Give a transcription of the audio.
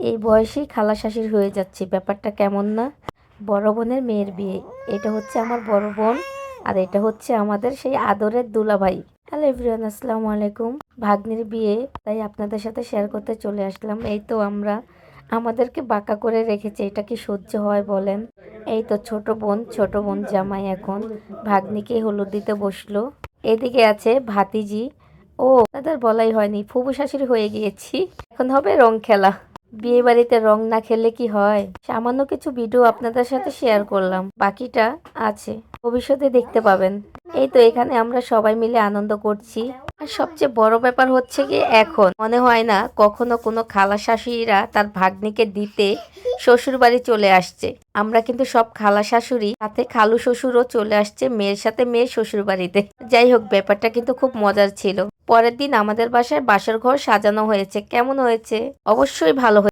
এই বয়সেই খালা শাশুড়ি হয়ে যাচ্ছে, ব্যাপারটা কেমন না? বড় বোনের মেয়ের বিয়ে। এটা হচ্ছে আমার বড় বোন, আর এটা হচ্ছে আমাদের সেই আদরের দুলাভাই। হ্যালো এভরিওয়ান, আসসালামু আলাইকুম। ভাগ্নির বিয়ে, তাই আপনাদের সাথে শেয়ার করতে চলে আসলাম। এই তো আমরা আমাদেরকে বাঁকা করে রেখেছে, এটা কি সহ্য হয় বলেন? এই তো ছোট বোন জামাই এখন ভাগ্নিকে হলুদ দিতে বসলো। এদিকে আছে ভাতিজি। ও, তাদের বলাই হয়নি, ফুফু শাশুড়ি হয়ে গিয়েছি। এখন হবে রং খেলা। বিয়ে বাড়িতে রং না খেলে কি হয়? সামান্য কিছু ভিডিও আপনাদের সাথে শেয়ার করলাম, বাকিটা আছে ভবিষ্যতে দেখতে পাবেন। এই তো এখানে আমরা সবাই মিলে আনন্দ করছি। আর সবচেয়ে বড় ব্যাপার হচ্ছে কি, এখন মনে হয় না কখনো কোনো খালা শাশুড়িরা তার ভাগ্নিকে দিতে শ্বশুর বাড়ি চলে আসছে। আমরা কিন্তু সব খালা শাশুড়ি সাথে খালু শ্বশুরও চলে আসছে মেয়ের সাথে মেয়ের শ্বশুর বাড়িতে। যাই হোক, ব্যাপারটা কিন্তু খুব মজার ছিল। পরের দিন আমাদের বাসায় বাসর ঘর সাজানো হয়েছে। কেমন হয়েছে? অবশ্যই ভালো হয়েছে।